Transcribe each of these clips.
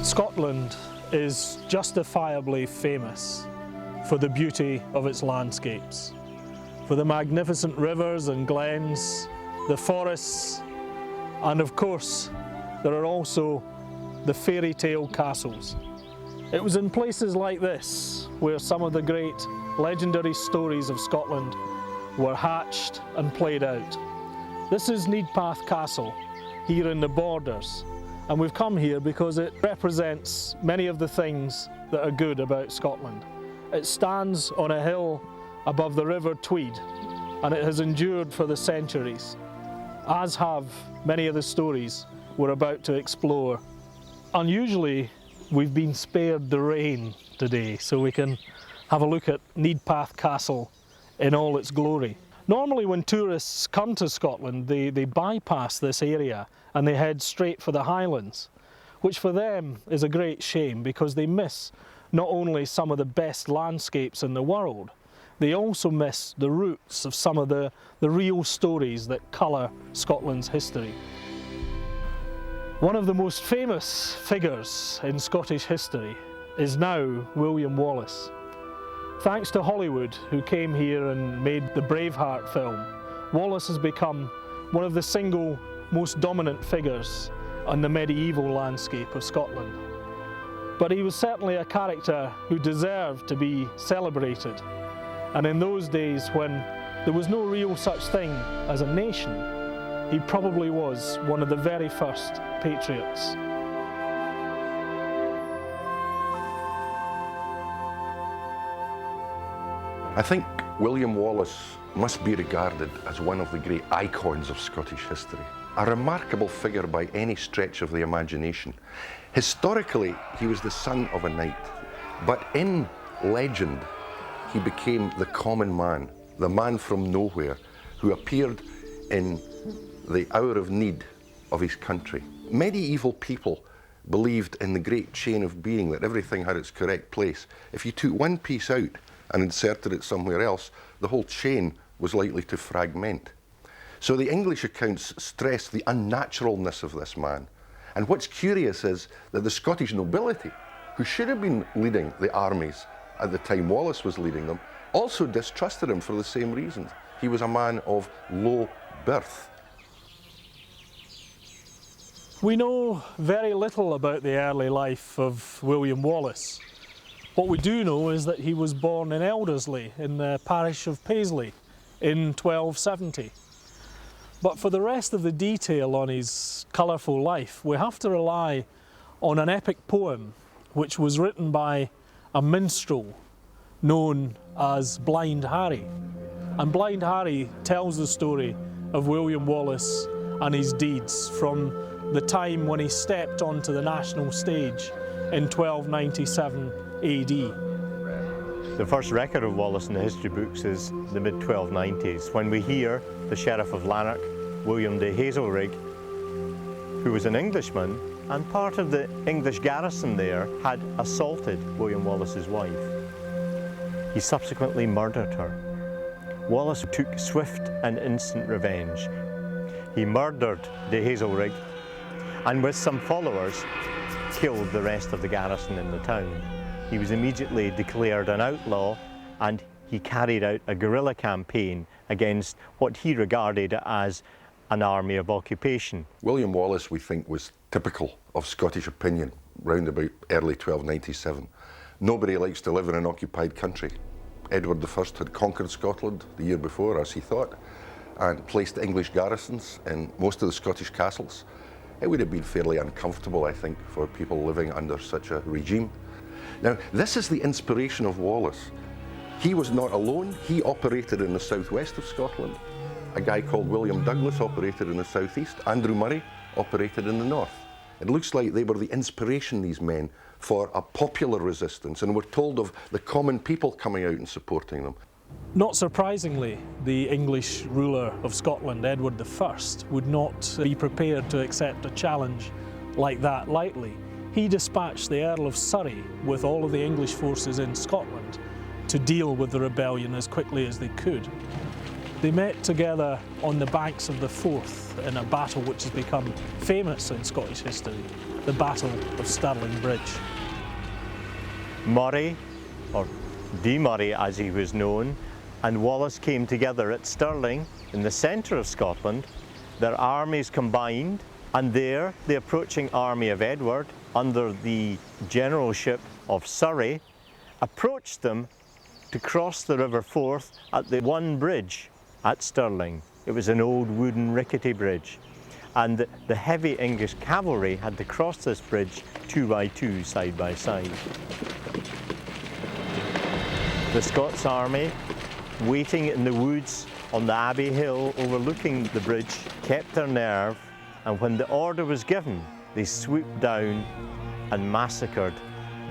Scotland is justifiably famous for the beauty of its landscapes, for the magnificent rivers and glens, the forests, and of course there are also the fairy tale castles. It was in places like this where some of the great legendary stories of Scotland were hatched and played out. This is Needpath Castle, here in the Borders, and we've come here because it represents many of the things that are good about Scotland. It stands on a hill above the River Tweed, and it has endured for the centuries, as have many of the stories we're about to explore. Unusually, we've been spared the rain today, so we can have a look at Needpath Castle in all its glory. Normally when tourists come to Scotland, they bypass this area and they head straight for the Highlands, which for them is a great shame because they miss not only some of the best landscapes in the world, they also miss the roots of some of the real stories that colour Scotland's history. One of the most famous figures in Scottish history is now William Wallace. Thanks to Hollywood, who came here and made the Braveheart film, Wallace has become one of the single most dominant figures on the medieval landscape of Scotland. But he was certainly a character who deserved to be celebrated. And in those days when there was no real such thing as a nation, he probably was one of the very first patriots. I think William Wallace must be regarded as one of the great icons of Scottish history. A remarkable figure by any stretch of the imagination. Historically, he was the son of a knight, but in legend, he became the common man, the man from nowhere, who appeared in the hour of need of his country. Medieval people believed in the great chain of being, that everything had its correct place. If you took one piece out and inserted it somewhere else, the whole chain was likely to fragment. So the English accounts stress the unnaturalness of this man. And what's curious is that the Scottish nobility, who should have been leading the armies at the time Wallace was leading them, also distrusted him for the same reasons. He was a man of low birth. We know very little about the early life of William Wallace. What we do know is that he was born in Elderslie in the parish of Paisley in 1270. But for the rest of the detail on his colourful life, we have to rely on an epic poem which was written by a minstrel known as Blind Harry. And Blind Harry tells the story of William Wallace and his deeds from the time when he stepped onto the national stage in 1297 AD. The first record of Wallace in the history books is the mid-1290s, when we hear the Sheriff of Lanark, William de Hazelrig, who was an Englishman and part of the English garrison there, had assaulted William Wallace's wife. He subsequently murdered her. Wallace took swift and instant revenge. He murdered de Hazelrig and with some followers killed the rest of the garrison in the town. He was immediately declared an outlaw and he carried out a guerrilla campaign against what he regarded as an army of occupation. William Wallace, we think, was typical of Scottish opinion round about early 1297. Nobody likes to live in an occupied country. Edward I had conquered Scotland the year before, as he thought, and placed English garrisons in most of the Scottish castles. It would have been fairly uncomfortable, I think, for people living under such a regime. Now, this is the inspiration of Wallace. He was not alone. He operated in the southwest of Scotland. A guy called William Douglas operated in the southeast. Andrew Murray operated in the north. It looks like they were the inspiration, these men, for a popular resistance, and we're told of the common people coming out and supporting them. Not surprisingly, the English ruler of Scotland, Edward I, would not be prepared to accept a challenge like that lightly. He dispatched the Earl of Surrey with all of the English forces in Scotland to deal with the rebellion as quickly as they could. They met together on the banks of the Forth in a battle which has become famous in Scottish history, the Battle of Stirling Bridge. Murray, or D. Murray as he was known, and Wallace came together at Stirling in the centre of Scotland. Their armies combined, and there the approaching army of Edward, under the generalship of Surrey, approached them to cross the River Forth at the one bridge at Stirling. It was an old wooden rickety bridge, and the heavy English cavalry had to cross this bridge 2 by 2, side by side. The Scots army, waiting in the woods on the Abbey Hill overlooking the bridge, kept their nerve, and when the order was given, they swooped down and massacred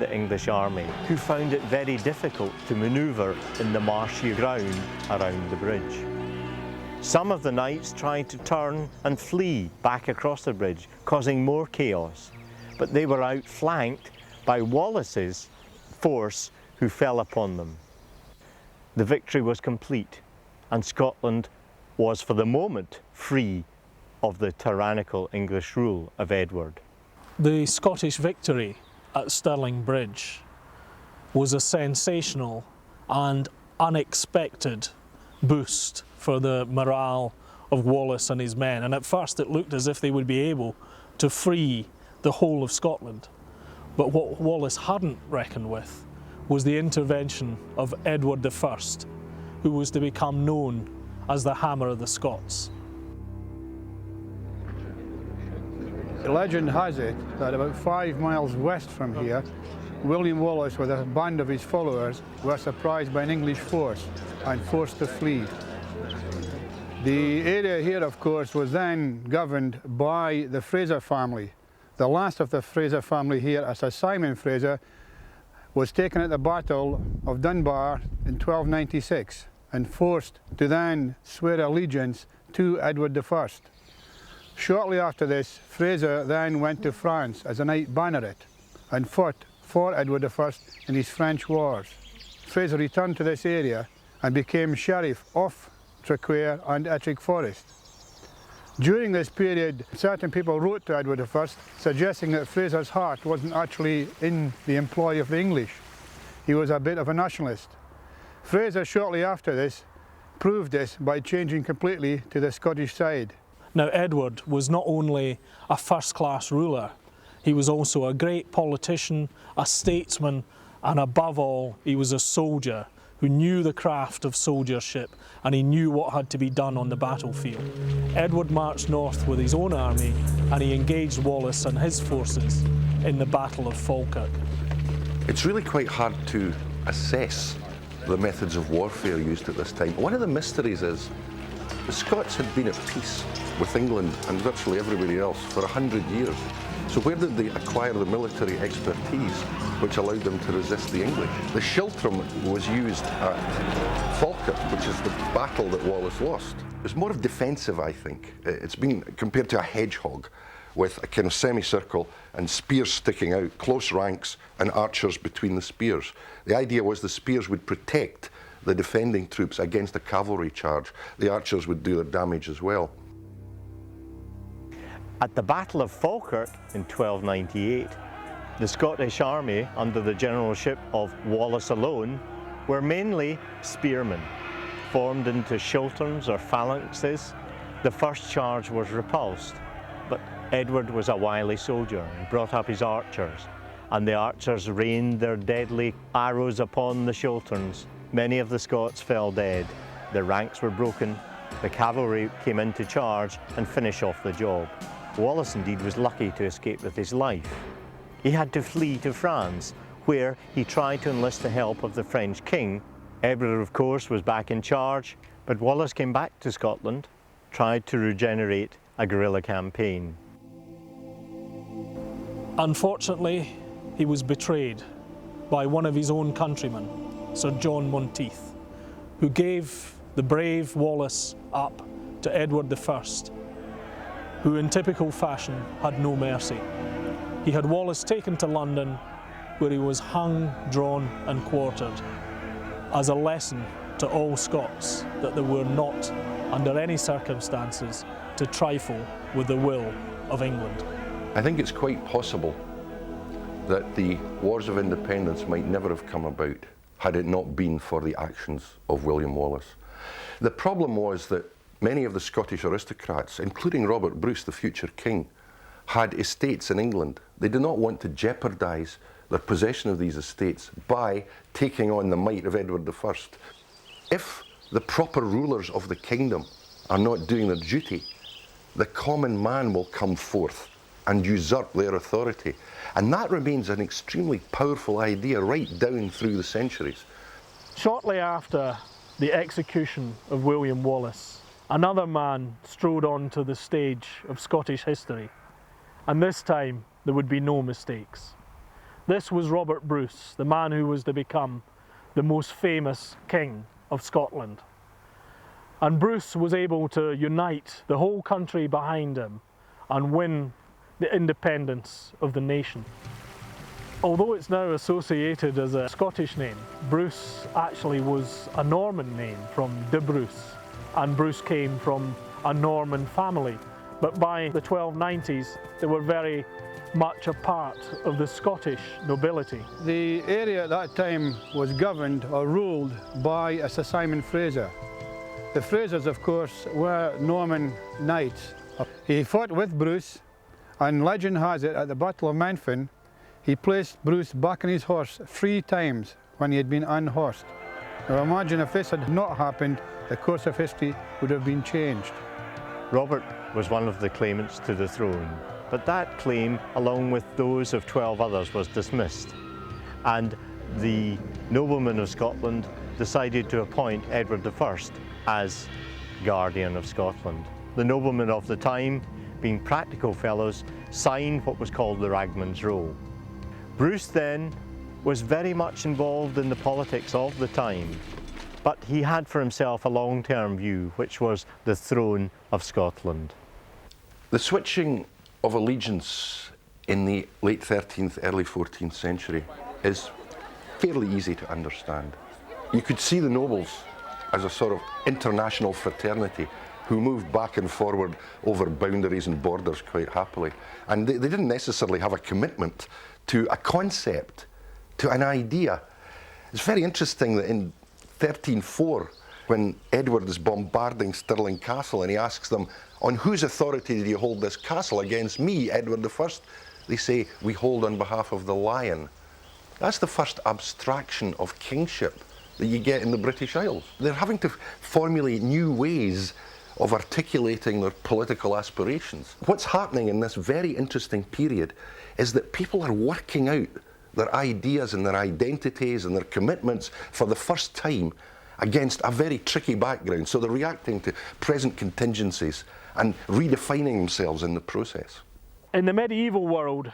the English army, who found it very difficult to manoeuvre in the marshy ground around the bridge. Some of the knights tried to turn and flee back across the bridge, causing more chaos, but they were outflanked by Wallace's force, who fell upon them. The victory was complete, and Scotland was for the moment free of the tyrannical English rule of Edward. The Scottish victory at Stirling Bridge was a sensational and unexpected boost for the morale of Wallace and his men, and at first it looked as if they would be able to free the whole of Scotland. But what Wallace hadn't reckoned with was the intervention of Edward I, who was to become known as the Hammer of the Scots. The legend has it that about 5 miles west from here, William Wallace with a band of his followers were surprised by an English force and forced to flee. The area here, of course, was then governed by the Fraser family. The last of the Fraser family here, Sir Simon Fraser, was taken at the Battle of Dunbar in 1296 and forced to then swear allegiance to Edward I. Shortly after this, Fraser then went to France as a knight banneret and fought for Edward I in his French wars. Fraser returned to this area and became sheriff of Traquair and Ettrick Forest. During this period, certain people wrote to Edward I suggesting that Fraser's heart wasn't actually in the employ of the English. He was a bit of a nationalist. Fraser, shortly after this, proved this by changing completely to the Scottish side. Now, Edward was not only a first-class ruler, he was also a great politician, a statesman, and above all, he was a soldier who knew the craft of soldiership, and he knew what had to be done on the battlefield. Edward marched north with his own army, and he engaged Wallace and his forces in the Battle of Falkirk. It's really quite hard to assess the methods of warfare used at this time. One of the mysteries is the Scots had been at peace with England and virtually everybody else for 100 years. So where did they acquire the military expertise which allowed them to resist the English? The schiltrum was used at Falkirk, which is the battle that Wallace lost. It's more of defensive, I think. It's been compared to a hedgehog with a kind of semicircle and spears sticking out, close ranks and archers between the spears. The idea was the spears would protect the defending troops against a cavalry charge. The archers would do their damage as well. At the Battle of Falkirk in 1298, the Scottish army, under the generalship of Wallace alone, were mainly spearmen, formed into schilterns or phalanxes. The first charge was repulsed, but Edward was a wily soldier and brought up his archers, and the archers rained their deadly arrows upon the schilterns. Many of the Scots fell dead. Their ranks were broken. The cavalry came in to charge and finish off the job. Wallace indeed was lucky to escape with his life. He had to flee to France, where he tried to enlist the help of the French king. Edward, of course, was back in charge, but Wallace came back to Scotland, tried to regenerate a guerrilla campaign. Unfortunately, he was betrayed by one of his own countrymen, Sir John Monteith, who gave the brave Wallace up to Edward I, who in typical fashion had no mercy. He had Wallace taken to London, where he was hung, drawn and quartered as a lesson to to all Scots that they were not, under any circumstances, to trifle with the will of England. I think it's quite possible that the Wars of Independence might never have come about had it not been for the actions of William Wallace. The problem was that many of the Scottish aristocrats, including Robert Bruce, the future king, had estates in England. They did not want to jeopardise their possession of these estates by taking on the might of Edward I. If the proper rulers of the kingdom are not doing their duty, the common man will come forth and usurp their authority. And that remains an extremely powerful idea right down through the centuries. Shortly after the execution of William Wallace, another man strode onto the stage of Scottish history, and this time there would be no mistakes. This was Robert Bruce, the man who was to become the most famous king of Scotland. And Bruce was able to unite the whole country behind him and win the independence of the nation. Although it's now associated as a Scottish name, Bruce actually was a Norman name from de Bruce, and Bruce came from a Norman family. But by the 1290s, they were very much a part of the Scottish nobility. The area at that time was governed or ruled by Sir Simon Fraser. The Frasers, of course, were Norman knights. He fought with Bruce, and legend has it, at the Battle of Menfin, he placed Bruce back on his horse 3 times when he had been unhorsed. Now imagine if this had not happened, the course of history would have been changed. Robert was one of the claimants to the throne, but that claim, along with those of 12 others, was dismissed. And the noblemen of Scotland decided to appoint Edward I as Guardian of Scotland. The noblemen of the time, being practical fellows, signed what was called the Ragman's Roll. Bruce then was very much involved in the politics of the time, but he had for himself a long-term view, which was the throne of Scotland. The switching of allegiance in the late 13th, early 14th century is fairly easy to understand. You could see the nobles as a sort of international fraternity who moved back and forward over boundaries and borders quite happily. And they didn't necessarily have a commitment to a concept, to an idea. It's very interesting that in 1304, when Edward is bombarding Stirling Castle and he asks them, on whose authority do you hold this castle? Against me, Edward I. They say, we hold on behalf of the Lion. That's the first abstraction of kingship that you get in the British Isles. They're having to formulate new ways of articulating their political aspirations. What's happening in this very interesting period is that people are working out their ideas and their identities and their commitments for the first time against a very tricky background. So they're reacting to present contingencies and redefining themselves in the process. In the medieval world,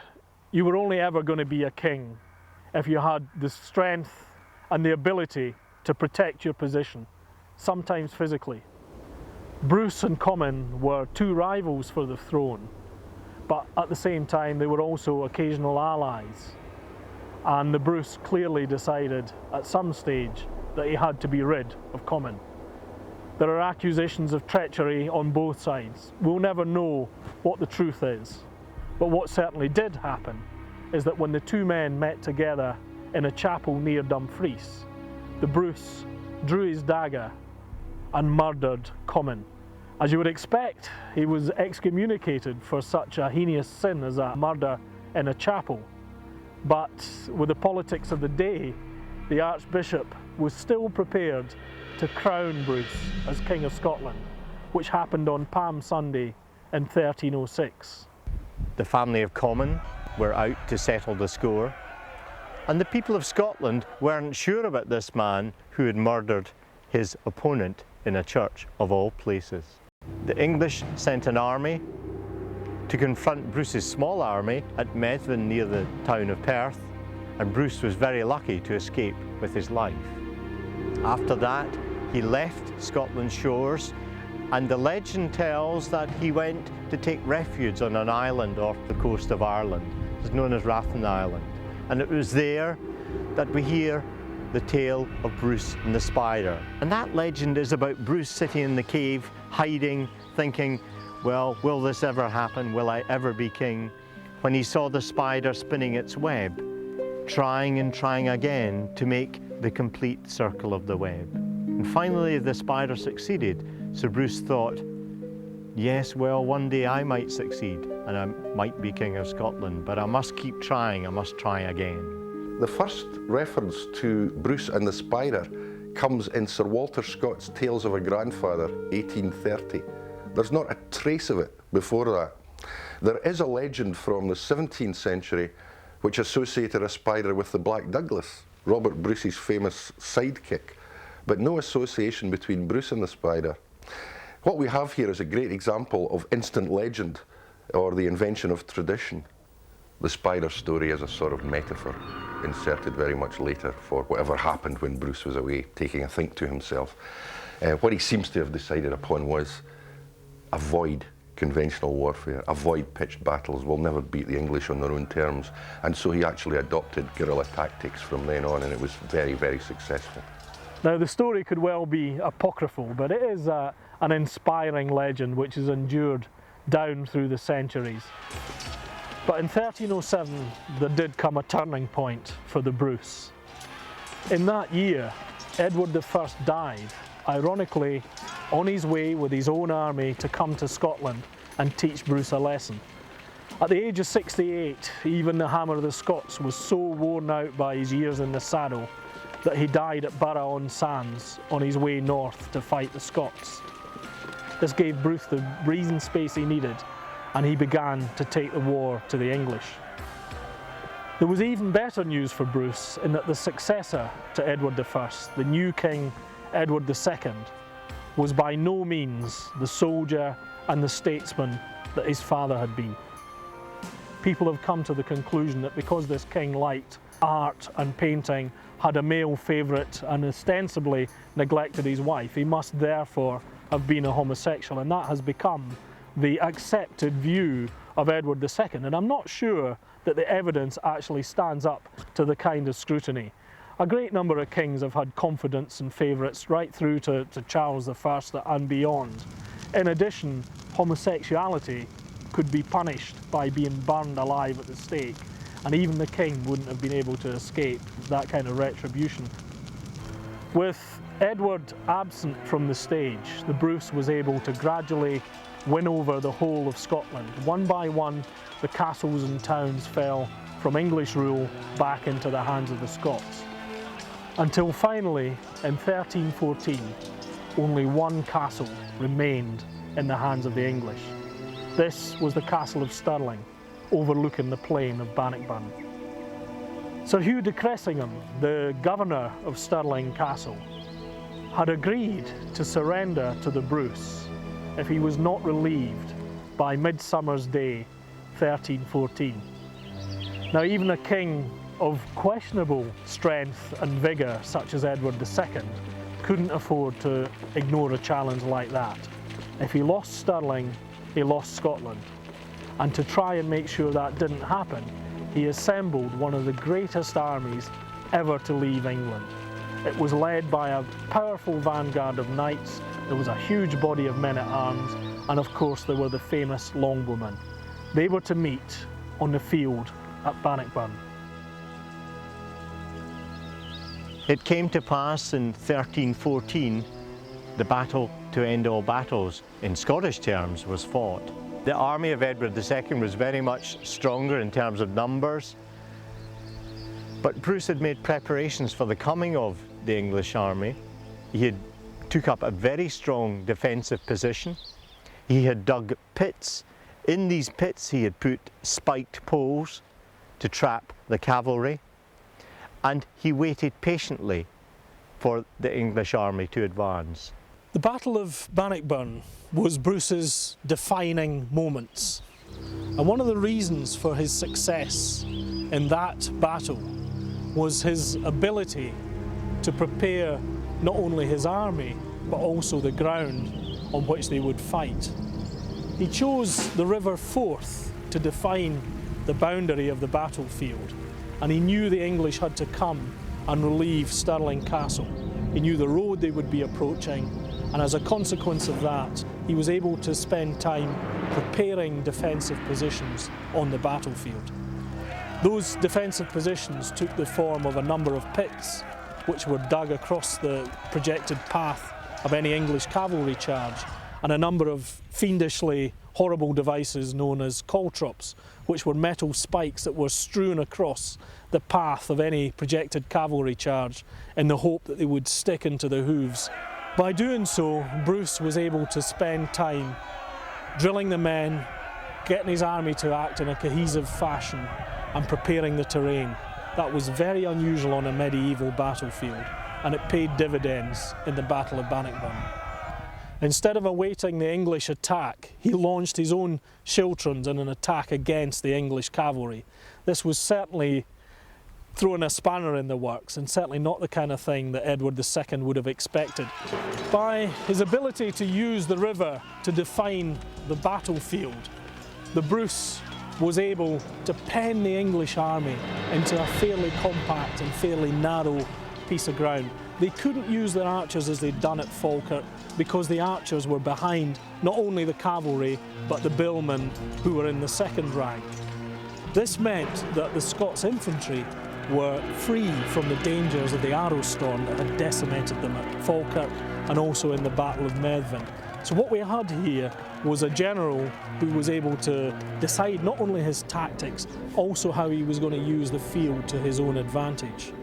you were only ever going to be a king if you had the strength and the ability to protect your position, sometimes physically. Bruce and Comyn were 2 rivals for the throne, but at the same time they were also occasional allies. And the Bruce clearly decided at some stage that he had to be rid of Comyn. There are accusations of treachery on both sides. We'll never know what the truth is, but what certainly did happen is that when the 2 men met together in a chapel near Dumfries, the Bruce drew his dagger and murdered Comyn. As you would expect, he was excommunicated for such a heinous sin as a murder in a chapel. But with the politics of the day, the Archbishop was still prepared to crown Bruce as King of Scotland, which happened on Palm Sunday in 1306. The family of Comyn were out to settle the score, and the people of Scotland weren't sure about this man who had murdered his opponent in a church of all places. The English sent an army to confront Bruce's small army at Methven near the town of Perth, and Bruce was very lucky to escape with his life. After that, he left Scotland's shores, and the legend tells that he went to take refuge on an island off the coast of Ireland. It's known as Rathlin Island. And it was there that we hear the tale of Bruce and the spider. And that legend is about Bruce sitting in the cave, hiding, thinking, well, will this ever happen? Will I ever be king? When he saw the spider spinning its web, trying and trying again to make the complete circle of the web. And finally the spider succeeded, so Bruce thought, yes, well, one day I might succeed and I might be King of Scotland, but I must keep trying, I must try again. The first reference to Bruce and the spider comes in Sir Walter Scott's Tales of a Grandfather, 1830. There's not a trace of it before that. There is a legend from the 17th century which associated a spider with the Black Douglas, Robert Bruce's famous sidekick, but no association between Bruce and the spider. What we have here is a great example of instant legend, or the invention of tradition. The spider story is a sort of metaphor, inserted very much later for whatever happened when Bruce was away, taking a think to himself. What he seems to have decided upon was avoid conventional warfare, avoid pitched battles, we'll never beat the English on their own terms. And so he actually adopted guerrilla tactics from then on, and it was very, very successful. Now the story could well be apocryphal, but it is an inspiring legend which has endured down through the centuries. But in 1307 there did come a turning point for the Bruce. In that year, Edward I died, ironically on his way with his own army to come to Scotland and teach Bruce a lesson. At the age of 68, even the Hammer of the Scots was so worn out by his years in the saddle that he died at Barrow-on-Sands on his way north to fight the Scots. This gave Bruce the breathing space he needed, and he began to take the war to the English. There was even better news for Bruce in that the successor to Edward I, the new king Edward II, was by no means the soldier and the statesman that his father had been. People have come to the conclusion that because this king liked art and painting, had a male favourite and ostensibly neglected his wife, he must therefore have been a homosexual, and that has become the accepted view of Edward II. And I'm not sure that the evidence actually stands up to the kind of scrutiny. A great number of kings have had confidants and favourites right through to Charles I and beyond. In addition, homosexuality could be punished by being burned alive at the stake, and even the king wouldn't have been able to escape that kind of retribution. With Edward absent from the stage, the Bruce was able to gradually win over the whole of Scotland. One by one, the castles and towns fell from English rule back into the hands of the Scots. Until finally, in 1314, only one castle remained in the hands of the English. This was the Castle of Stirling, overlooking the plain of Bannockburn. Sir Hugh de Cressingham, the governor of Stirling Castle, had agreed to surrender to the Bruce if he was not relieved by Midsummer's Day 1314. Now, even a king of questionable strength and vigour such as Edward II couldn't afford to ignore a challenge like that. If he lost Stirling, he lost Scotland. And to try and make sure that didn't happen, he assembled one of the greatest armies ever to leave England. It was led by a powerful vanguard of knights, there was a huge body of men-at-arms, and of course there were the famous longbowmen. They were to meet on the field at Bannockburn. It came to pass in 1314, the battle to end all battles, in Scottish terms, was fought. The army of Edward II was very much stronger in terms of numbers, but Bruce had made preparations for the coming of the English army. He had took up a very strong defensive position. He had dug pits. In these pits he had put spiked poles to trap the cavalry, and he waited patiently for the English army to advance. The Battle of Bannockburn was Bruce's defining moments, and one of the reasons for his success in that battle was his ability to prepare not only his army but also the ground on which they would fight. He chose the River Forth to define the boundary of the battlefield, and he knew the English had to come and relieve Stirling Castle. He knew the road they would be approaching, and as a consequence of that, he was able to spend time preparing defensive positions on the battlefield. Those defensive positions took the form of a number of pits, which were dug across the projected path of any English cavalry charge, and a number of fiendishly horrible devices known as caltrops, which were metal spikes that were strewn across the path of any projected cavalry charge in the hope that they would stick into the hooves. By doing so, Bruce was able to spend time drilling the men, getting his army to act in a cohesive fashion, and preparing the terrain. That was very unusual on a medieval battlefield, and it paid dividends in the Battle of Bannockburn. Instead of awaiting the English attack, he launched his own schiltrons in an attack against the English cavalry. This was certainly throwing a spanner in the works, and certainly not the kind of thing that Edward II would have expected. By his ability to use the river to define the battlefield, the Bruce was able to pen the English army into a fairly compact and fairly narrow piece of ground. They couldn't use their archers as they'd done at Falkirk because the archers were behind not only the cavalry but the billmen who were in the second rank. This meant that the Scots infantry were free from the dangers of the arrow storm that had decimated them at Falkirk and also in the Battle of Methven. So what we had here was a general who was able to decide not only his tactics, also how he was going to use the field to his own advantage.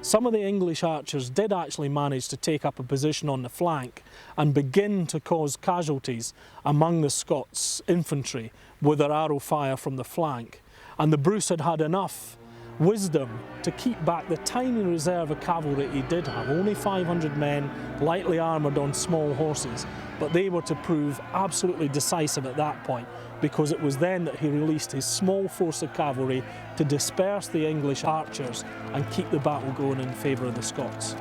Some of the English archers did actually manage to take up a position on the flank and begin to cause casualties among the Scots infantry with their arrow fire from the flank. And the Bruce had had enough wisdom to keep back the tiny reserve of cavalry he did have, only 500 men, lightly armoured on small horses, but they were to prove absolutely decisive at that point, because it was then that he released his small force of cavalry to disperse the English archers and keep the battle going in favour of the Scots.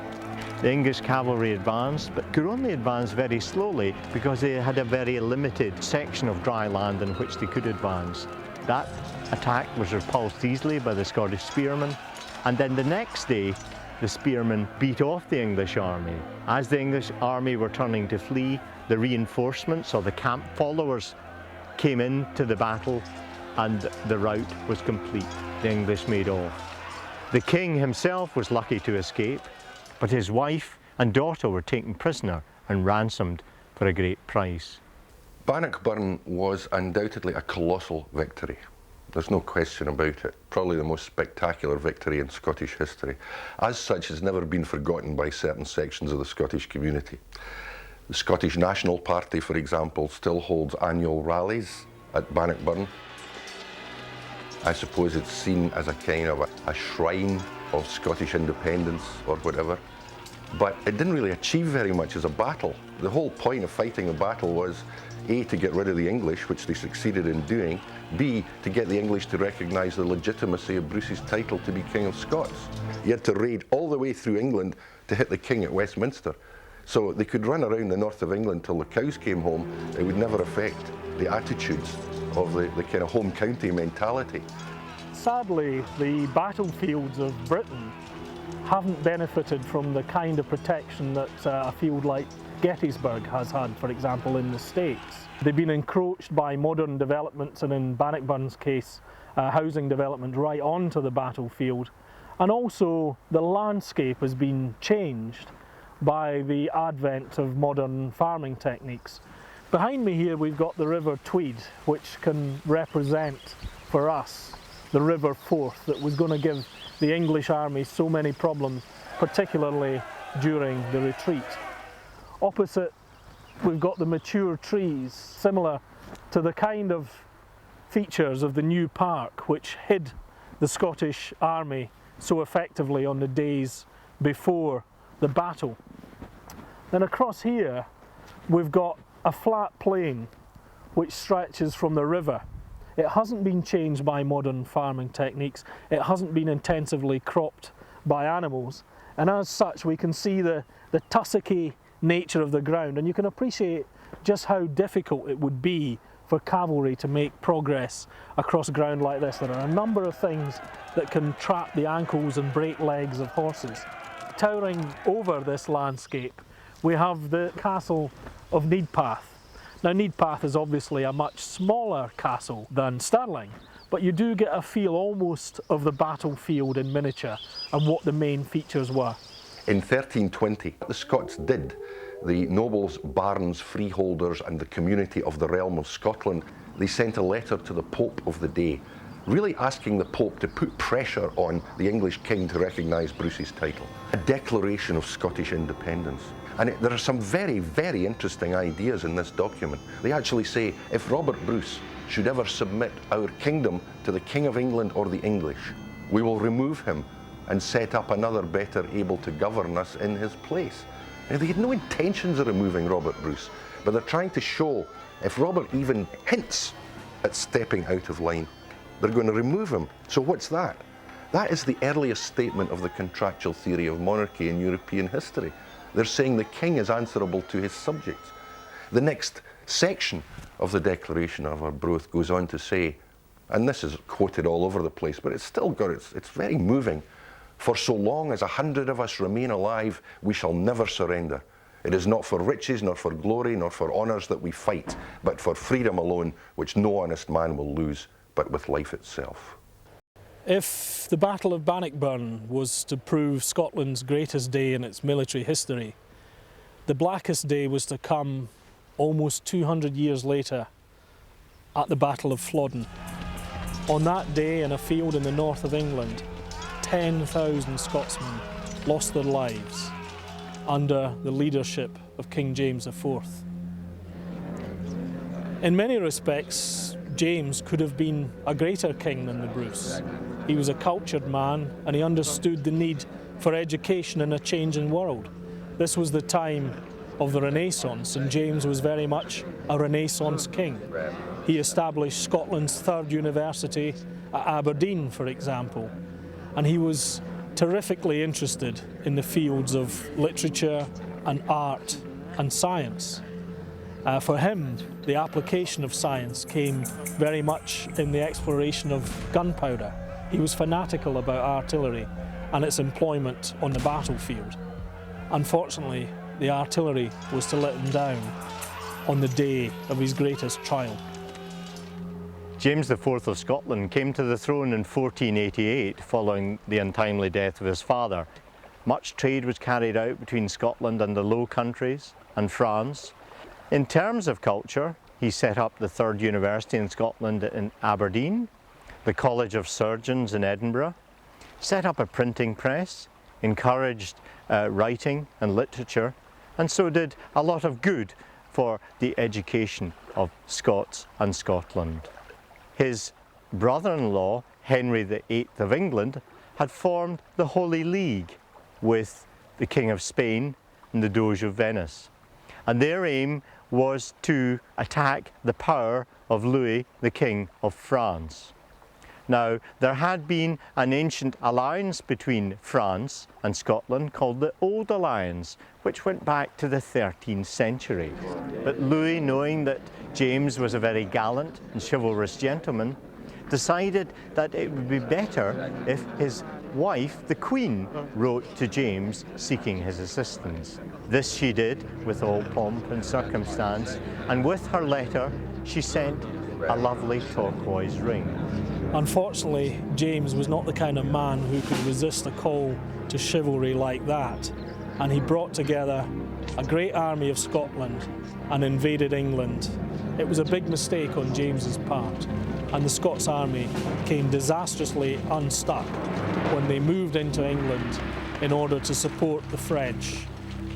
The English cavalry advanced, but could only advance very slowly because they had a very limited section of dry land in which they could advance. That attack was repulsed easily by the Scottish spearmen, and then the next day the spearmen beat off the English army. As the English army were turning to flee, the reinforcements or the camp followers came into the battle and the rout was complete. The English made off. The king himself was lucky to escape, but his wife and daughter were taken prisoner and ransomed for a great price. Bannockburn was undoubtedly a colossal victory. There's no question about it. Probably the most spectacular victory in Scottish history. As such, it's never been forgotten by certain sections of the Scottish community. The Scottish National Party, for example, still holds annual rallies at Bannockburn. I suppose it's seen as a kind of a shrine of Scottish independence or whatever. But it didn't really achieve very much as a battle. The whole point of fighting a battle was A, to get rid of the English, which they succeeded in doing, B, to get the English to recognise the legitimacy of Bruce's title to be King of Scots. You had to raid all the way through England to hit the King at Westminster. So they could run around the north of England till the cows came home. It would never affect the attitudes of the kind of home county mentality. Sadly, the battlefields of Britain haven't benefited from the kind of protection that a field like Gettysburg has had, for example, in the States. They've been encroached by modern developments, and in Bannockburn's case, housing development right onto the battlefield. And also the landscape has been changed by the advent of modern farming techniques. Behind me here we've got the River Tweed, which can represent for us the River Forth that was going to give the English army so many problems, particularly during the retreat. Opposite, we've got the mature trees, similar to the kind of features of the new park which hid the Scottish army so effectively on the days before the battle. Then across here, we've got a flat plain which stretches from the river. It hasn't been changed by modern farming techniques. It hasn't been intensively cropped by animals. And as such, we can see the tussocky nature of the ground, and you can appreciate just how difficult it would be for cavalry to make progress across ground like this. There are a number of things that can trap the ankles and break legs of horses. Towering over this landscape, we have the castle of Needpath. Now, Needpath is obviously a much smaller castle than Stirling, but you do get a feel almost of the battlefield in miniature and what the main features were. In 1320, the Scots did. The nobles, barons, freeholders and the community of the realm of Scotland, they sent a letter to the Pope of the day, really asking the Pope to put pressure on the English king to recognise Bruce's title. A declaration of Scottish independence. And there are some very, very interesting ideas in this document. They actually say, if Robert Bruce should ever submit our kingdom to the King of England or the English, we will remove him and set up another better able to govern us in his place. Now, they had no intentions of removing Robert Bruce, but they're trying to show if Robert even hints at stepping out of line, they're going to remove him. So what's that? That is the earliest statement of the contractual theory of monarchy in European history. They're saying the king is answerable to his subjects. The next section of the Declaration of Arbroath goes on to say, and this is quoted all over the place, but it's still got, it's very moving. For so long as 100 of us remain alive, we shall never surrender. It is not for riches, nor for glory, nor for honours that we fight, but for freedom alone, which no honest man will lose, but with life itself. If the Battle of Bannockburn was to prove Scotland's greatest day in its military history, the blackest day was to come almost 200 years later at the Battle of Flodden. On that day, in a field in the north of England, 10,000 Scotsmen lost their lives under the leadership of King James IV. In many respects, James could have been a greater king than the Bruce. He was a cultured man and he understood the need for education in a changing world. This was the time of the Renaissance, and James was very much a Renaissance king. He established Scotland's third university at Aberdeen, for example, and he was terrifically interested in the fields of literature and art and science. For him, the application of science came very much in the exploration of gunpowder. He was fanatical about artillery and its employment on the battlefield. Unfortunately, the artillery was to let him down on the day of his greatest trial. James IV of Scotland came to the throne in 1488 following the untimely death of his father. Much trade was carried out between Scotland and the Low Countries and France. In terms of culture, he set up the third university in Scotland in Aberdeen, the College of Surgeons in Edinburgh, set up a printing press, encouraged writing and literature, and so did a lot of good for the education of Scots and Scotland. His brother-in-law, Henry VIII of England, had formed the Holy League with the King of Spain and the Doge of Venice. And their aim was to attack the power of Louis, the King of France. Now, there had been an ancient alliance between France and Scotland called the Old Alliance, which went back to the 13th century. But Louis, knowing that James was a very gallant and chivalrous gentleman, decided that it would be better if his wife, the Queen, wrote to James seeking his assistance. This she did with all pomp and circumstance, and with her letter she sent a lovely turquoise ring. Unfortunately, James was not the kind of man who could resist a call to chivalry like that, and he brought together a great army of Scotland and invaded England. It was a big mistake on James's part, and the Scots army came disastrously unstuck when they moved into England in order to support the French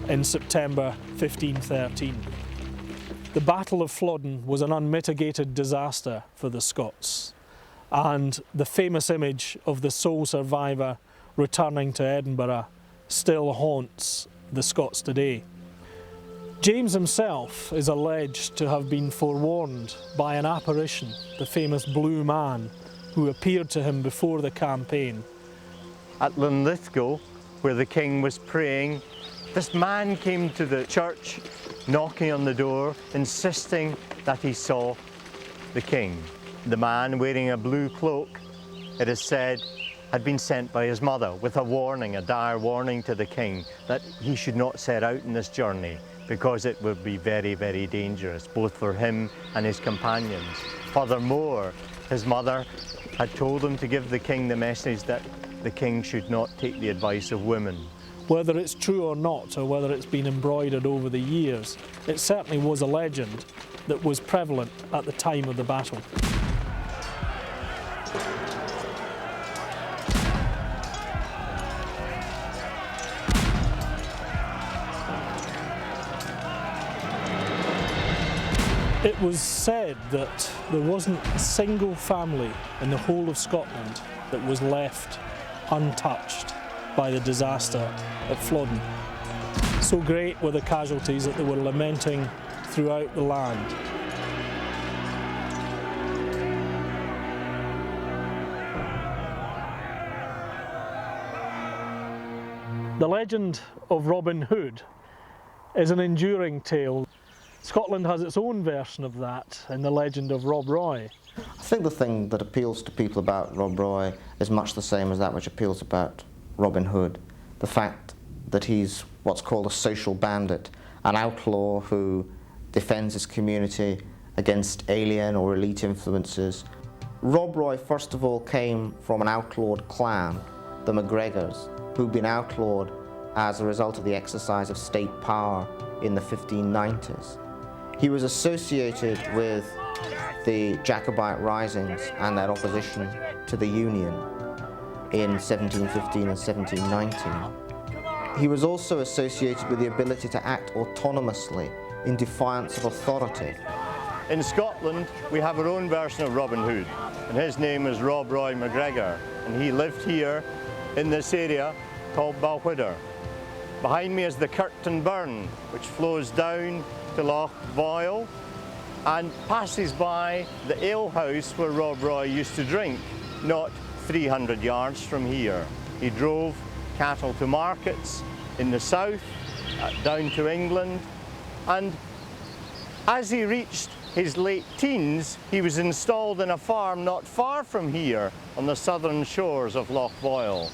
in September 1513. The Battle of Flodden was an unmitigated disaster for the Scots, and the famous image of the sole survivor returning to Edinburgh still haunts the Scots today. James himself is alleged to have been forewarned by an apparition, the famous Blue Man, who appeared to him before the campaign. At Linlithgow, where the king was praying, this man came to the church, knocking on the door, insisting that he saw the king. The man wearing a blue cloak, it is said, had been sent by his mother with a warning, a dire warning to the king that he should not set out on this journey because it would be very, very dangerous, both for him and his companions. Furthermore, his mother had told him to give the king the message that the king should not take the advice of women. Whether it's true or not, or whether it's been embroidered over the years, it certainly was a legend that was prevalent at the time of the battle. It was said that there wasn't a single family in the whole of Scotland that was left untouched by the disaster at Flodden. So great were the casualties that they were lamenting throughout the land. The legend of Robin Hood is an enduring tale. Scotland has its own version of that in the legend of Rob Roy. I think the thing that appeals to people about Rob Roy is much the same as that which appeals about Robin Hood. The fact that he's what's called a social bandit, an outlaw who defends his community against alien or elite influences. Rob Roy, first of all, came from an outlawed clan, the MacGregors, who'd been outlawed as a result of the exercise of state power in the 1590s. He was associated with the Jacobite risings and their opposition to the Union in 1715 and 1719. He was also associated with the ability to act autonomously in defiance of authority. In Scotland, we have our own version of Robin Hood, and his name is Rob Roy MacGregor, and he lived here in this area called Balwhidder. Behind me is the Kirkton Burn, which flows down to Loch Foyle and passes by the alehouse where Rob Roy used to drink, not 300 yards from here. He drove cattle to markets in the south, down to England, and as he reached his late teens, he was installed in a farm not far from here on the southern shores of Loch Foyle.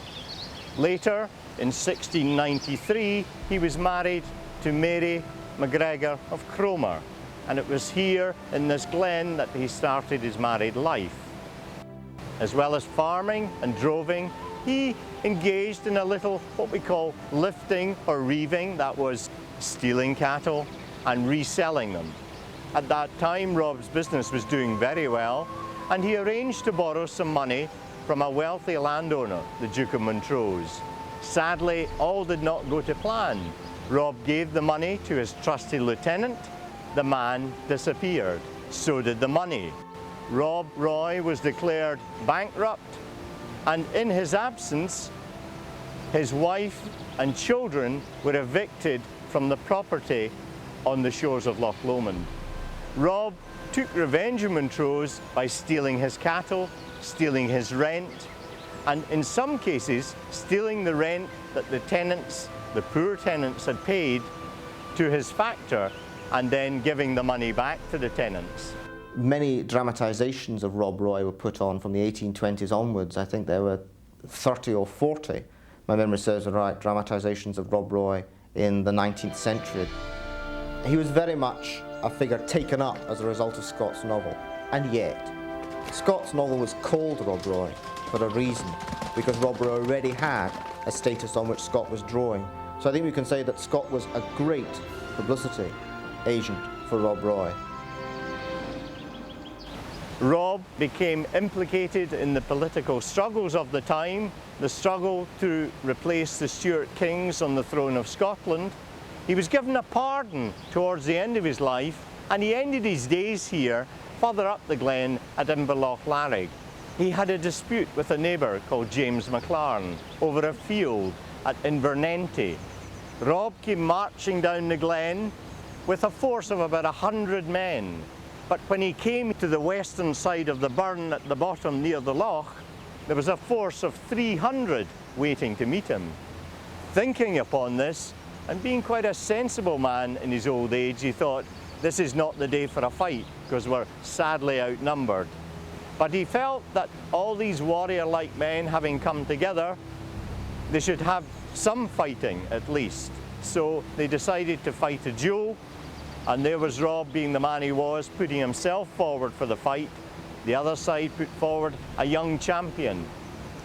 Later, in 1693, he was married to Mary MacGregor of Cromer, and it was here in this glen that he started his married life. As well as farming and droving, he engaged in a little what we call lifting or reaving, that was stealing cattle and reselling them. At that time, Rob's business was doing very well, and he arranged to borrow some money from a wealthy landowner, the Duke of Montrose. Sadly, all did not go to plan. Rob gave the money to his trusty lieutenant. The man disappeared. So did the money. Rob Roy was declared bankrupt, and in his absence, his wife and children were evicted from the property on the shores of Loch Lomond. Rob took revenge on Montrose by stealing his cattle, stealing his rent, and in some cases, stealing the rent that the tenants, the poor tenants, had paid to his factor, and then giving the money back to the tenants. Many dramatisations of Rob Roy were put on from the 1820s onwards. I think there were 30 or 40, my memory serves me right, dramatisations of Rob Roy in the 19th century. He was very much a figure taken up as a result of Scott's novel, and yet Scott's novel was called Rob Roy for a reason, because Rob Roy already had a status on which Scott was drawing. So I think we can say that Scott was a great publicity agent for Rob Roy. Rob became implicated in the political struggles of the time, the struggle to replace the Stuart kings on the throne of Scotland. He was given a pardon towards the end of his life, and he ended his days here, further up the glen at Inverloch Larrig. He had a dispute with a neighbour called James MacLaren over a field at Invernenty. Rob came marching down the glen with a force of about 100 men. But when he came to the western side of the burn at the bottom near the loch, there was a force of 300 waiting to meet him. Thinking upon this, and being quite a sensible man in his old age, he thought, this is not the day for a fight because we're sadly outnumbered. But he felt that all these warrior-like men having come together, they should have some fighting at least. So they decided to fight a duel, and there was Rob, being the man he was, putting himself forward for the fight. The other side put forward a young champion,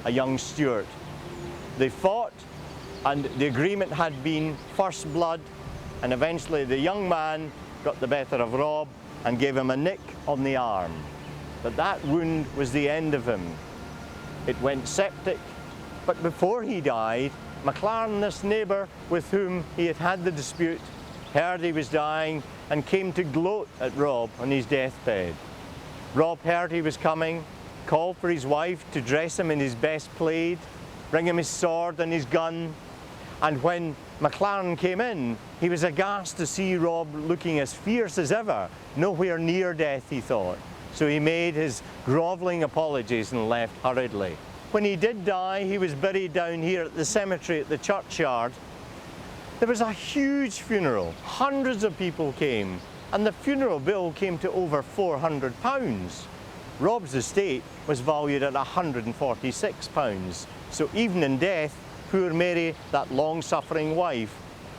a young Stuart. They fought, and the agreement had been first blood, and eventually the young man got the better of Rob and gave him a nick on the arm. But that wound was the end of him. It went septic, but before he died, MacLaren, this neighbour with whom he had had the dispute, heard he was dying and came to gloat at Rob on his deathbed. Rob heard he was coming, called for his wife to dress him in his best plaid, bring him his sword and his gun, and when MacLaren came in, he was aghast to see Rob looking as fierce as ever, nowhere near death, he thought. So he made his grovelling apologies and left hurriedly. When he did die, he was buried down here at the cemetery at the churchyard. There was a huge funeral. Hundreds of people came, and the funeral bill came to over £400. Rob's estate was valued at £146. So even in death, poor Mary, that long-suffering wife,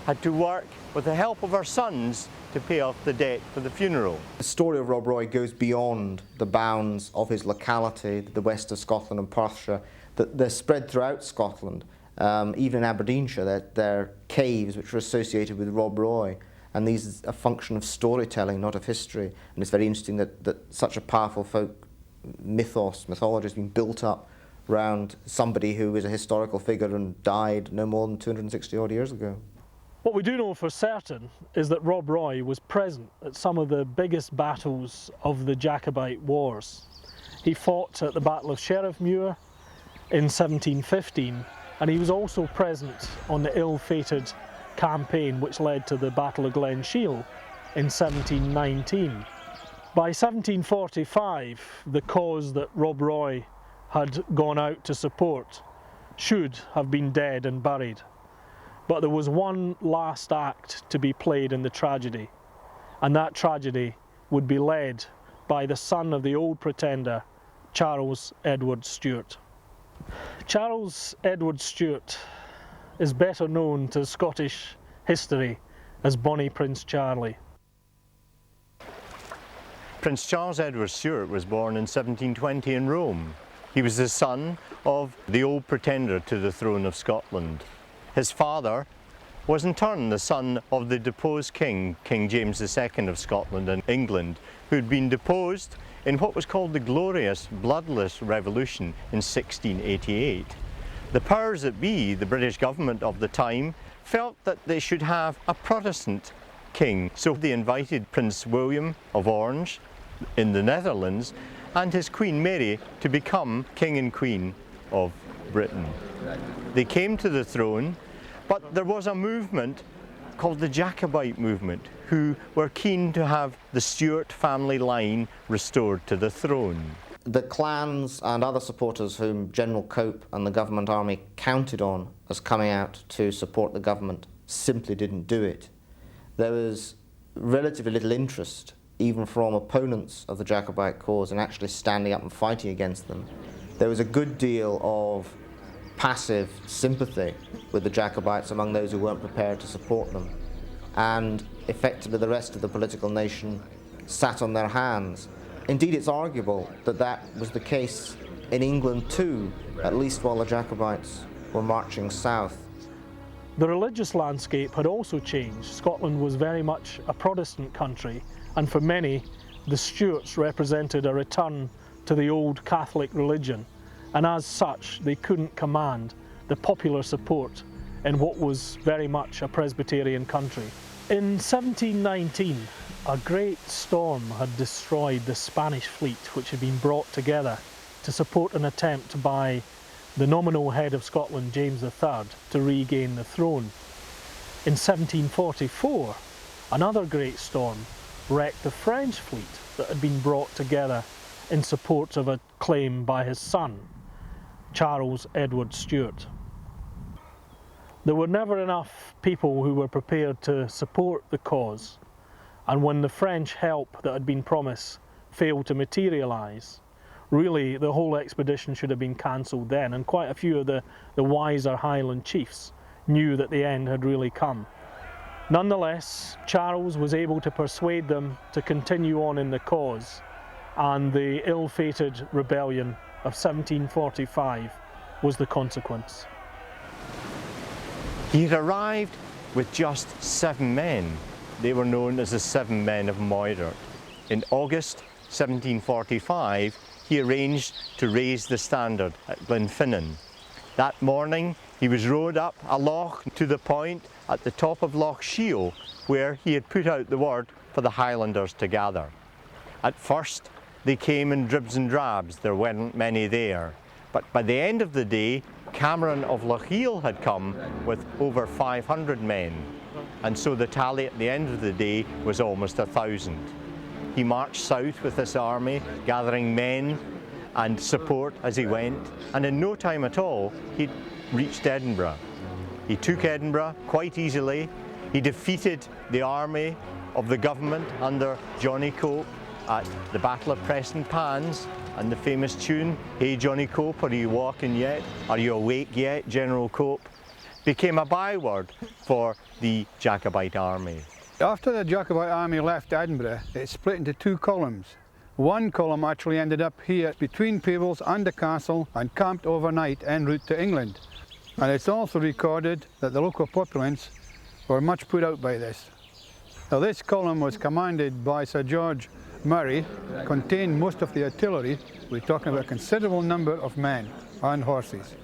had to work with the help of her sons to pay off the debt for the funeral. The story of Rob Roy goes beyond the bounds of his locality, the west of Scotland and Perthshire. They're spread throughout Scotland. Even in Aberdeenshire, there are caves which are associated with Rob Roy, and these are a function of storytelling, not of history. And it's very interesting that such a powerful folk mythology has been built up around somebody who is a historical figure and died no more than 260 odd years ago. What we do know for certain is that Rob Roy was present at some of the biggest battles of the Jacobite wars. He fought at the Battle of Sheriffmuir in 1715, and he was also present on the ill-fated campaign which led to the Battle of Glen Shiel in 1719. By 1745, the cause that Rob Roy had gone out to support should have been dead and buried. But there was one last act to be played in the tragedy, and that tragedy would be led by the son of the old Pretender, Charles Edward Stuart. Charles Edward Stuart is better known to Scottish history as Bonnie Prince Charlie. Prince Charles Edward Stuart was born in 1720 in Rome. He was the son of the old Pretender to the throne of Scotland. His father was in turn the son of the deposed king, King James II of Scotland and England, who had been deposed in what was called the Glorious Bloodless Revolution in 1688. The powers that be, the British government of the time, felt that they should have a Protestant king. So they invited Prince William of Orange in the Netherlands and his Queen Mary to become King and Queen of Britain. They came to the throne, but there was a movement called the Jacobite movement, who were keen to have the Stuart family line restored to the throne. The clans and other supporters whom General Cope and the government army counted on as coming out to support the government simply didn't do it. There was relatively little interest, even from opponents of the Jacobite cause, in actually standing up and fighting against them. There was a good deal of passive sympathy with the Jacobites among those who weren't prepared to support them. And effectively the rest of the political nation sat on their hands. Indeed, it's arguable that that was the case in England too, at least while the Jacobites were marching south. The religious landscape had also changed. Scotland was very much a Protestant country, and for many, the Stuarts represented a return to the old Catholic religion, and as such, they couldn't command the popular support in what was very much a Presbyterian country. In 1719, a great storm had destroyed the Spanish fleet, which had been brought together to support an attempt by the nominal head of Scotland, James III, to regain the throne. In 1744, another great storm wrecked the French fleet that had been brought together in support of a claim by his son, Charles Edward Stuart. There were never enough people who were prepared to support the cause, And when the French help that had been promised failed to materialise, really the whole expedition should have been cancelled then, and quite a few of the wiser Highland chiefs knew that the end had really come. Nonetheless, Charles was able to persuade them to continue on in the cause, and the ill-fated rebellion of 1745 was the consequence. He had arrived with just 7 men. They were known as the 7 Men of Moidart. In August 1745, he arranged to raise the standard at Glenfinnan. That morning, he was rowed up a loch to the point at the top of Loch Shiel, where he had put out the word for the Highlanders to gather. At first, they came in dribs and drabs. There weren't many there. But by the end of the day, Cameron of Lochiel had come with over 500 men. And so the tally at the end of the day was almost 1,000. He marched south with this army, gathering men and support as he went, and in no time at all he'd reached Edinburgh. He took Edinburgh quite easily. He defeated the army of the government under Johnny Cope at the Battle of Preston Pans, and the famous tune, "Hey Johnny Cope, are you walking yet? Are you awake yet, General Cope?" became a byword for the Jacobite army. After the Jacobite army left Edinburgh, it split into 2 columns. One column actually ended up here between Peebles and the castle and camped overnight en route to England. And it's also recorded that the local populace were much put out by this. Now this column was commanded by Sir George Murray, contained most of the artillery. We're talking about a considerable number of men and horses.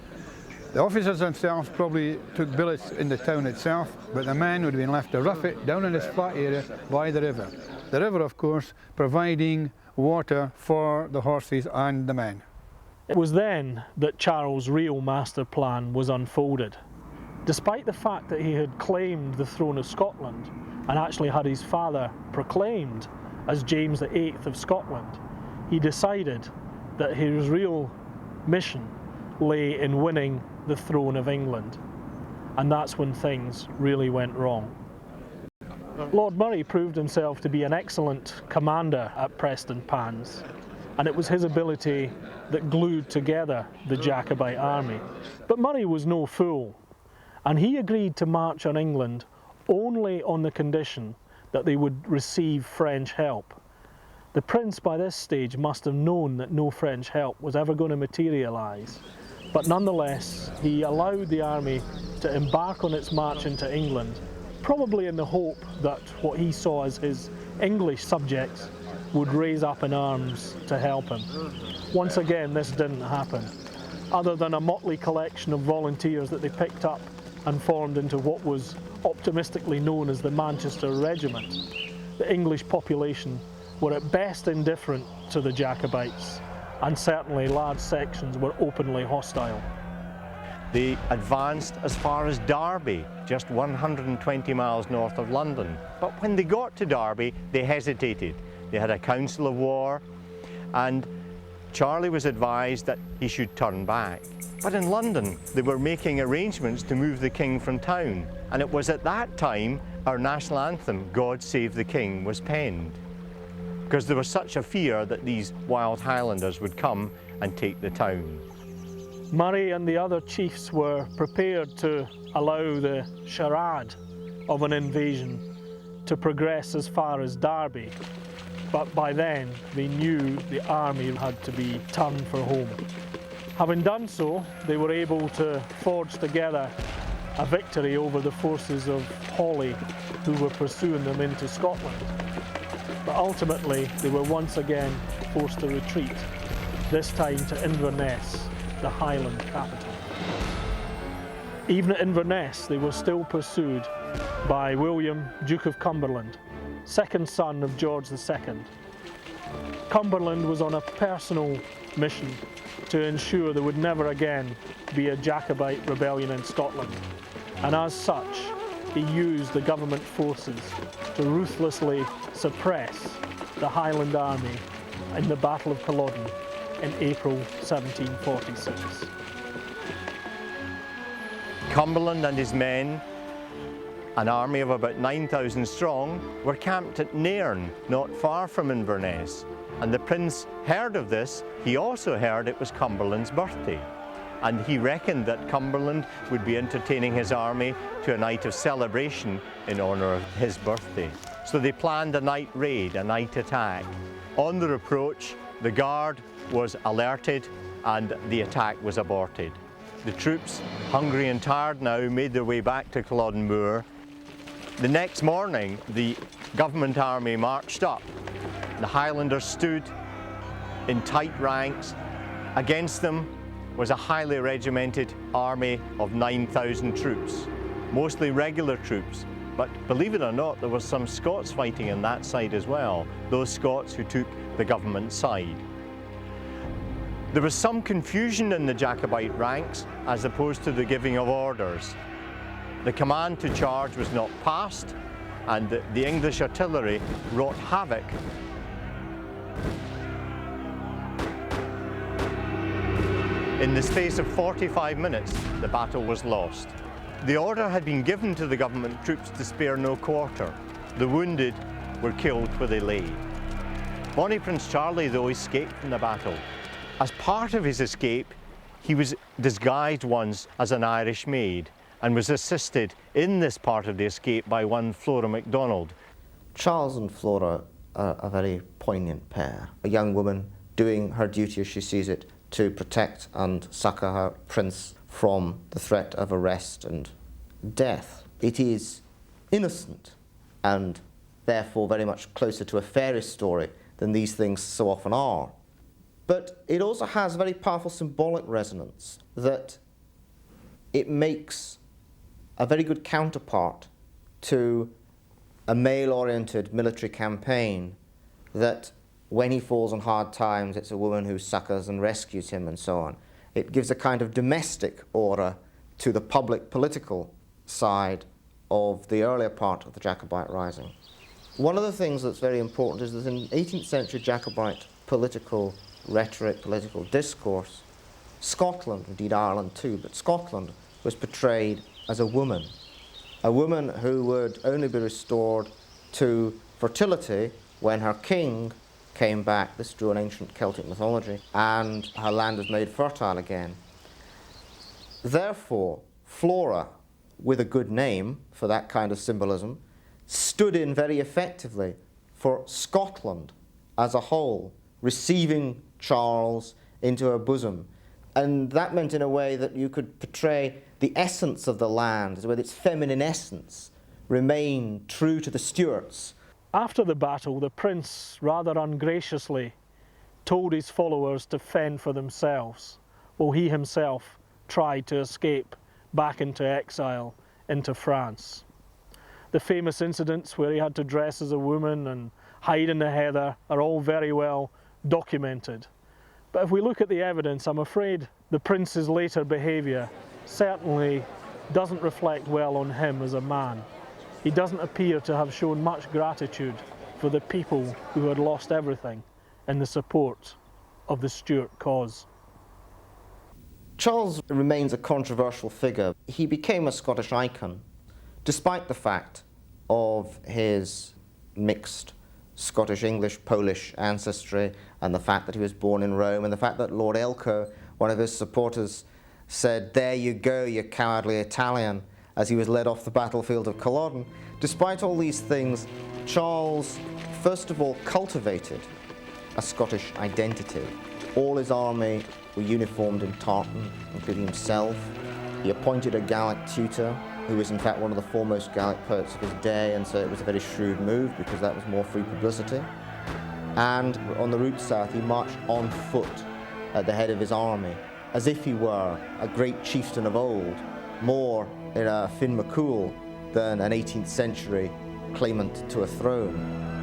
The officers themselves probably took billets in the town itself, but the men would have been left to rough it down in this flat area by the river. The river, of course, providing water for the horses and the men. It was then that Charles' real master plan was unfolded. Despite the fact that he had claimed the throne of Scotland and actually had his father proclaimed as James VIII of Scotland, he decided that his real mission lay in winning the throne of England. And that's when things really went wrong. Lord Murray proved himself to be an excellent commander at Preston Pans, and it was his ability that glued together the Jacobite army. But Murray was no fool, and he agreed to march on England only on the condition that they would receive French help. The prince by this stage must have known that no French help was ever going to materialise, but nonetheless he allowed the army to embark on its march into England, probably in the hope that what he saw as his English subjects would raise up in arms to help him. Once again, this didn't happen. Other than a motley collection of volunteers that they picked up and formed into what was optimistically known as the Manchester Regiment, the English population were at best indifferent to the Jacobites, and certainly large sections were openly hostile. They advanced as far as Derby, just 120 miles north of London. But when they got to Derby, they hesitated. They had a council of war, and Charlie was advised that he should turn back. But in London, they were making arrangements to move the king from town, and it was at that time our national anthem, "God Save the King," was penned, because there was such a fear that these wild Highlanders would come and take the town. Murray and the other chiefs were prepared to allow the charade of an invasion to progress as far as Derby, but by then they knew the army had to be turned for home. Having done so, they were able to forge together a victory over the forces of Hawley, who were pursuing them into Scotland. But ultimately, they were once again forced to retreat, this time to Inverness, the Highland capital. Even at Inverness, they were still pursued by William, Duke of Cumberland, second son of George II. Cumberland was on a personal mission to ensure there would never again be a Jacobite rebellion in Scotland, and as such, he used the government forces to ruthlessly suppress the Highland army in the Battle of Flodden in April 1746. Cumberland and his men an army of about 9,000 strong, were camped at Nairn, not far from Inverness. And the prince heard of this. He also heard it was Cumberland's birthday. And he reckoned that Cumberland would be entertaining his army to a night of celebration in honour of his birthday. So they planned a night raid, a night attack. On their approach, the guard was alerted and the attack was aborted. The troops, hungry and tired now, made their way back to Culloden Moor. The next morning, the government army marched up. The Highlanders stood in tight ranks. Against them was a highly regimented army of 9,000 troops, mostly regular troops. But believe it or not, there was some Scots fighting on that side as well, those Scots who took the government side. There was some confusion in the Jacobite ranks as opposed to the giving of orders. The command to charge was not passed, and the English artillery wrought havoc. In the space of 45 minutes, the battle was lost. The order had been given to the government troops to spare no quarter. The wounded were killed where they lay. Bonnie Prince Charlie, though, escaped from the battle. As part of his escape, he was disguised once as an Irish maid and was assisted in this part of the escape by one Flora MacDonald. Charles and Flora are a very poignant pair. A young woman doing her duty as she sees it to protect and succour her prince from the threat of arrest and death. It is innocent and therefore very much closer to a fairy story than these things so often are. But it also has very powerful symbolic resonance, that it makes a very good counterpart to a male-oriented military campaign, that when he falls on hard times, it's a woman who succours and rescues him and so on. It gives a kind of domestic aura to the public political side of the earlier part of the Jacobite Rising. One of the things that's very important is that in 18th century Jacobite political rhetoric, political discourse, Scotland, indeed Ireland too, but Scotland was portrayed as a woman who would only be restored to fertility when her king came back, this drew on ancient Celtic mythology, and her land was made fertile again. Therefore, Flora, with a good name for that kind of symbolism, stood in very effectively for Scotland as a whole, receiving Charles into her bosom. And that meant in a way that you could portray the essence of the land, with its feminine essence, remain true to the Stuarts. After the battle, the prince rather ungraciously told his followers to fend for themselves, while he himself tried to escape back into exile into France. The famous incidents where he had to dress as a woman and hide in the heather are all very well documented. But if we look at the evidence, I'm afraid the prince's later behaviour certainly doesn't reflect well on him as a man. He doesn't appear to have shown much gratitude for the people who had lost everything in the support of the Stuart cause. Charles remains a controversial figure. He became a Scottish icon, despite the fact of his mixed Scottish, English, Polish ancestry, and the fact that he was born in Rome, and the fact that Lord Elcho, one of his supporters, said, "There you go, you cowardly Italian," as he was led off the battlefield of Culloden. Despite all these things, Charles, first of all, cultivated a Scottish identity. All his army were uniformed in tartan, including himself. He appointed a Gallic tutor, who was in fact one of the foremost Gallic poets of his day, and so it was a very shrewd move because that was more free publicity. And on the route south, he marched on foot at the head of his army, as if he were a great chieftain of old, more in a Finn MacCool than an 18th century claimant to a throne.